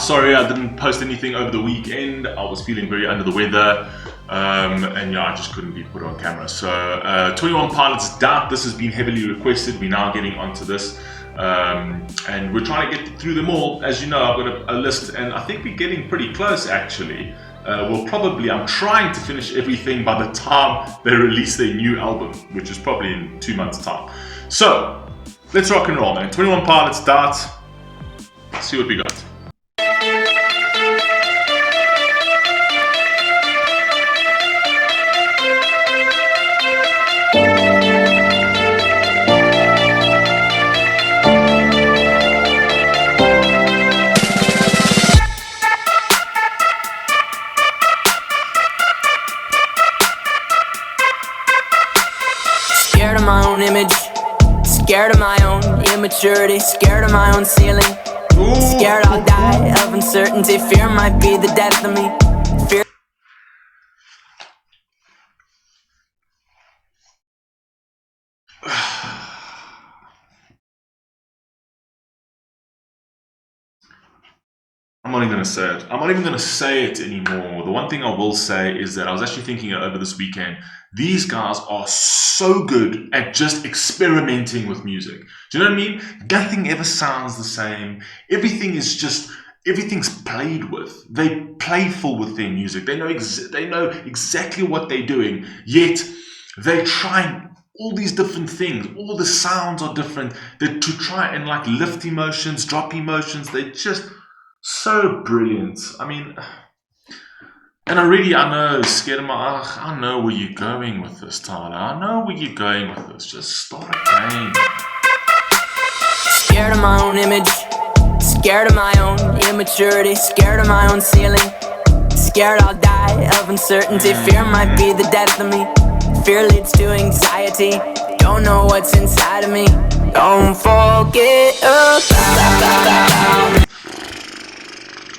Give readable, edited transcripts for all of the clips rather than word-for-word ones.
sorry I didn't post anything over the weekend. I was feeling very under the weather, and yeah, I just couldn't be put on camera. So 21 Pilots Doubt, this has been heavily requested. We're now getting onto this, and we're trying to get through them all. As you know, I've got a list, and I think we're getting pretty close actually. I'm trying to finish everything by the time they release their new album, which is probably in 2 months' time. So let's rock and roll, man. 21 Pilots Doubt. Let's see what we got. Scared of my own image, scared of my own immaturity, scared of my own ceiling. Scared I'll die of uncertainty, fear might be the death of me. Fear. I'm not even going to say it. I'm not even going to say it anymore. The one thing I will say is that I was actually thinking over this weekend, these guys are so good at just experimenting with music. Do you know what I mean? Nothing ever sounds the same. Everything's played with. They're playful with their music. They know exactly what they're doing, yet they try all these different things. All the sounds are different. They're to try and like lift emotions, drop emotions. They're just so brilliant. I mean, and I know, scared of I know where you're going with this, Tyler. I know where you're going with this. Just start again. Scared of my own image, scared of my own immaturity, scared of my own ceiling. Scared I'll die of uncertainty, fear might be the death of me. Fear leads to anxiety, don't know what's inside of me. Don't forget about.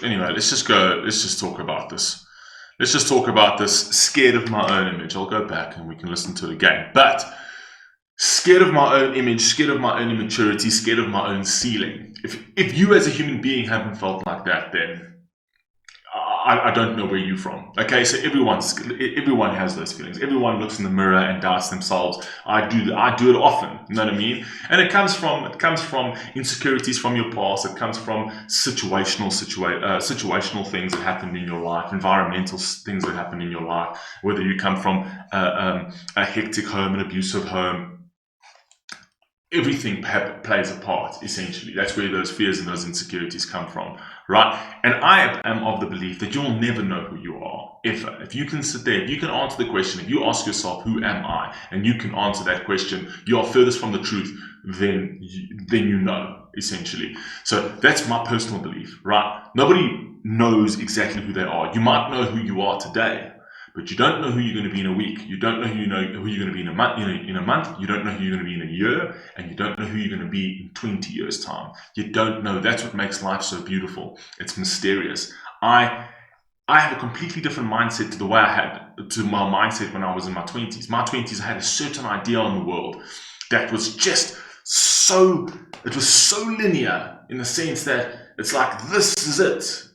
Anyway, let's just talk about this. Let's just talk about this. Scared of my own image. I'll go back and we can listen to it again. But scared of my own image, scared of my own immaturity, scared of my own ceiling. If you as a human being haven't felt like that, then I don't know where you're from. Okay, so everyone has those feelings. Everyone looks in the mirror and doubts themselves. I do it often. You know what I mean? And it comes from insecurities from your past. It comes from situational things that happened in your life, environmental things that happened in your life. Whether you come from a hectic home, an abusive home. Everything plays a part, essentially. That's where those fears and those insecurities come from, right? And I am of the belief that you'll never know who you are, ever. If you can sit there, if you can answer the question, if you ask yourself, who am I? And you can answer that question, you are furthest from the truth than you know, essentially. So that's my personal belief, right? Nobody knows exactly who they are. You might know who you are today, but you don't know who you're going to be in a week. You don't know who you're going to be in a month. In a month, you don't know who you're going to be in a year, and you don't know who you're going to be in 20 years' time. You don't know. That's what makes life so beautiful. It's mysterious. I have a completely different mindset to my mindset when I was in my 20s. My 20s, I had a certain idea on the world that was just so linear in the sense that it's like, this is it.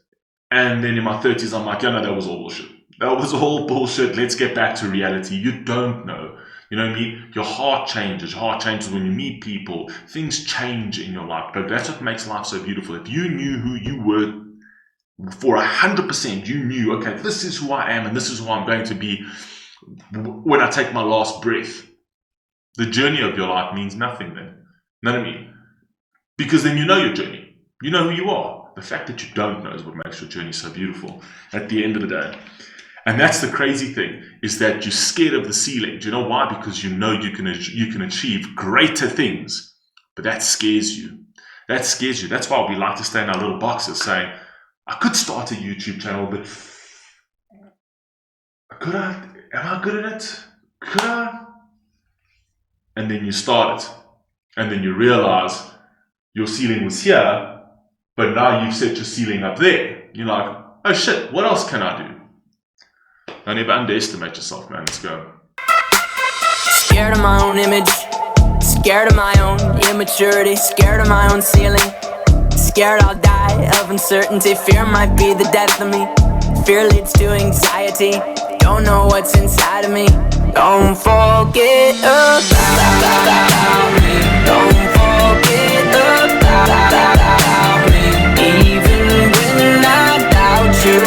And then in my 30s, I'm like, yeah, no, that was all bullshit. That was all bullshit. Let's get back to reality. You don't know. You know what I mean? Your heart changes. Your heart changes when you meet people. Things change in your life. But that's what makes life so beautiful. If you knew who you were for 100%, you knew, okay, this is who I am and this is who I'm going to be when I take my last breath. The journey of your life means nothing then. You know what I mean? Because then you know your journey. You know who you are. The fact that you don't know is what makes your journey so beautiful at the end of the day. And that's the crazy thing, is that you're scared of the ceiling. Do you know why? Because you know you can achieve greater things, but that scares you. That scares you. That's why we like to stay in our little boxes saying, I could start a YouTube channel, but could I? Am I good at it? Could I? And then you start it. And then you realize your ceiling was here, but now you've set your ceiling up there. You're like, oh shit, what else can I do? Don't ever underestimate yourself, man. Let's go. Scared of my own image, scared of my own immaturity, scared of my own ceiling. Scared I'll die of uncertainty. Fear might be the death of me. Fear leads to anxiety. Don't know what's inside of me. Don't forget about me. Don't forget about me. Even when I doubt you,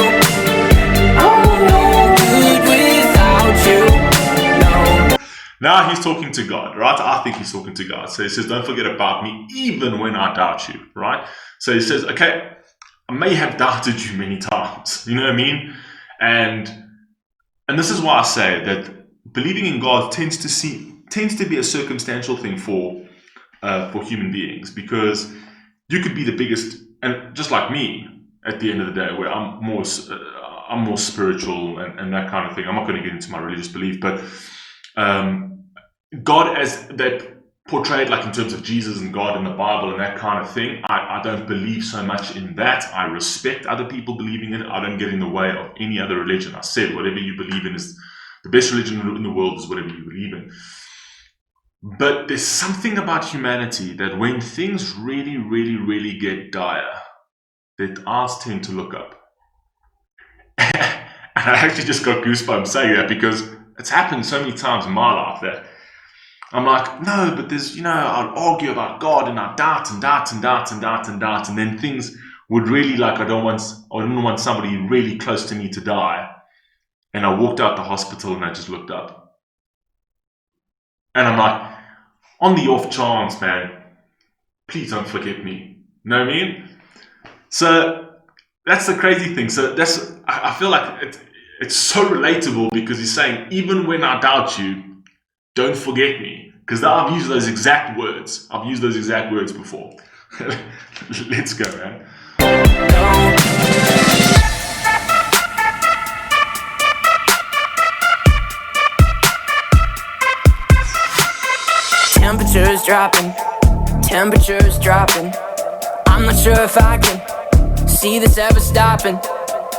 I'm no good without you. No. Now he's talking to God, right? I think he's talking to God. So he says, don't forget about me, even when I doubt you, right? So he says, okay, I may have doubted you many times, you know what I mean? And this is why I say that believing in God tends to be a circumstantial thing for human beings, because you could be the biggest, and just like me, at the end of the day, where I'm more spiritual and that kind of thing. I'm not going to get into my religious belief, but God as that portrayed, like in terms of Jesus and God in the Bible and that kind of thing, I don't believe so much in that. I respect other people believing in it. I don't get in the way of any other religion. I said whatever you believe in is the best religion in the world, is whatever you believe in. But there's something about humanity that when things really, really, really get dire, that eyes tend to look up. And I actually just got goosebumps saying that, because it's happened so many times in my life that I'm like, no, but there's, I'd argue about God and I'd doubt, and then things would really, like, I didn't want somebody really close to me to die. And I walked out the hospital and I just looked up. And I'm like, on the off chance, man, please don't forget me. Know what I mean? So that's the crazy thing. So I feel like it's so relatable, because he's saying, even when I doubt you, don't forget me. Because I've used those exact words. I've used those exact words before. Let's go, man. Temperature's dropping. I'm not sure if I can see this ever stopping.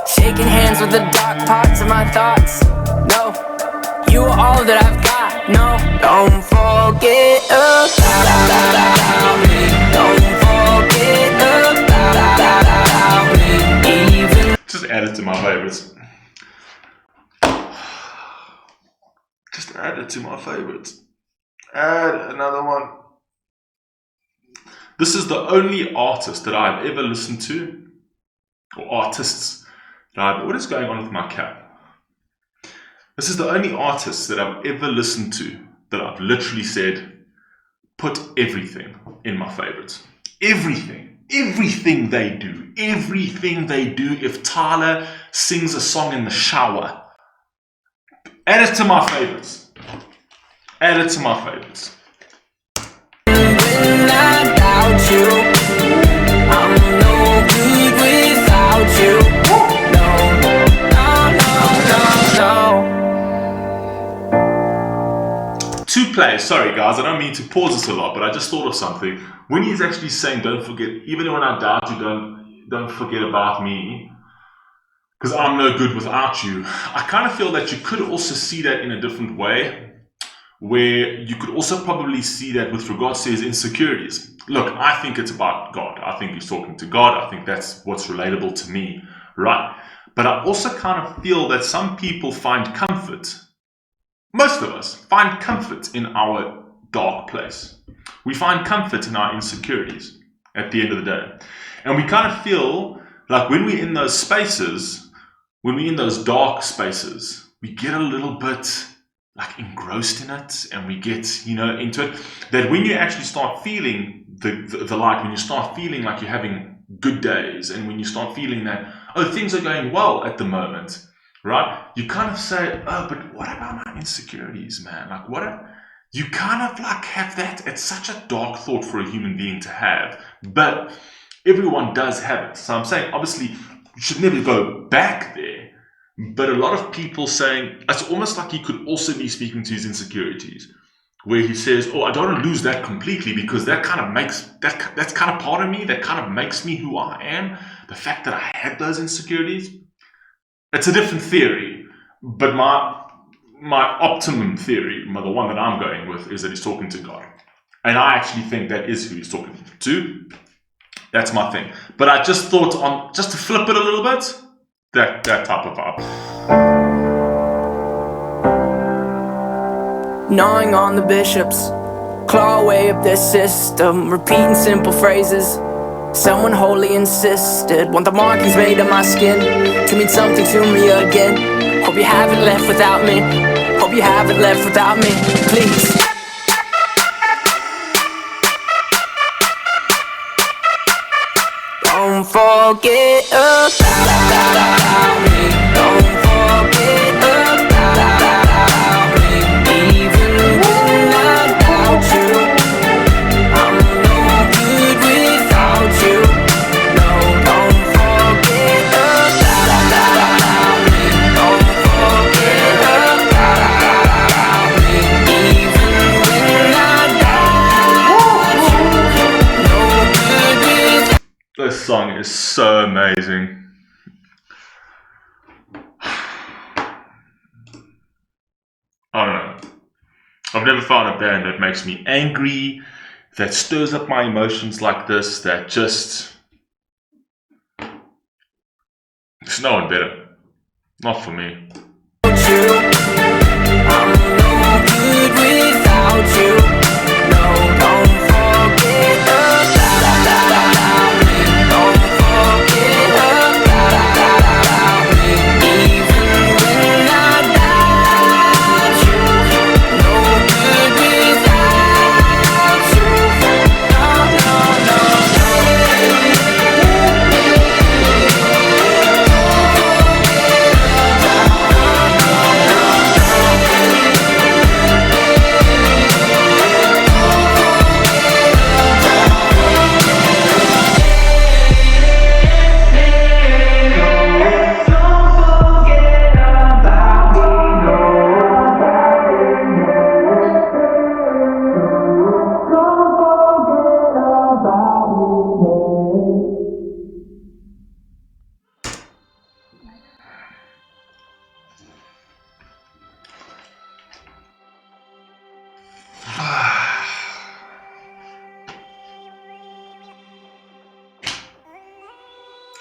Shaking hands with the dark parts of my thoughts. No, you are all that I've got. No, don't forget about me. Don't forget about me. Even just add it to my favorites. Just add it to my favorites. Add another one. This is the only artist that I've ever listened to, or artists that I've... What is going on with my cap? This is the only artist that I've ever listened to that I've literally said, put everything in my favorites. Everything they do. If Tyler sings a song in the shower, add it to my favorites. When I doubt you, I'm no good without you. No. Two plays, sorry guys, I don't mean to pause this a lot, but I just thought of something. When he's actually saying, don't forget, even when I doubt you, don't forget about me, because I'm no good without you. I kind of feel that you could also see that in a different way, where you could also probably see that with regards to his insecurities. Look, I think it's about God. I think he's talking to God. I think that's what's relatable to me, right? But I also kind of feel that some people find comfort, most of us find comfort in our dark place. We find comfort in our insecurities at the end of the day. And we kind of feel like when we're in those spaces, when we're in those dark spaces, we get a little bit like engrossed in it, and we get, into it. That when you actually start feeling the light, when you start feeling like you're having good days, and when you start feeling that, things are going well at the moment, right? You kind of say, but what about my insecurities, man? Like, you kind of like have that. It's such a dark thought for a human being to have, but everyone does have it. So I'm saying, obviously, you should never go back there. But a lot of people saying, it's almost like he could also be speaking to his insecurities, where he says, I don't want to lose that completely, because that kind of makes, that's kind of part of me, that kind of makes me who I am. The fact that I had those insecurities, it's a different theory, but my optimum theory, the one that I'm going with, is that he's talking to God. And I actually think that is who he's talking to. That's my thing. But I just thought on just to flip it a little bit, that type of vibe. Gnawing on the bishops, claw away up their system, repeating simple phrases. Someone wholly insisted, want the markings made on my skin to mean something to me again. Hope you haven't left without me. Hope you haven't left without me. Please. Don't forget about me. Don't forget about me. Even when I doubt you, I'm no good without you. No, don't forget about me. Don't forget about me. Even when I doubt you, no good without you. This song is so amazing. I don't know. I've never found a band that makes me angry, that stirs up my emotions like this, that just... There's no one better. Not for me. I'm no good without you. No, don't forget about me. Don't forget about me. Even when I doubt you, no good without you. No, no, no,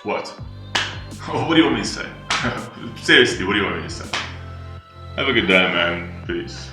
What? What do you want me to say? Seriously, what do you want me to say? Have a good day, man. Peace.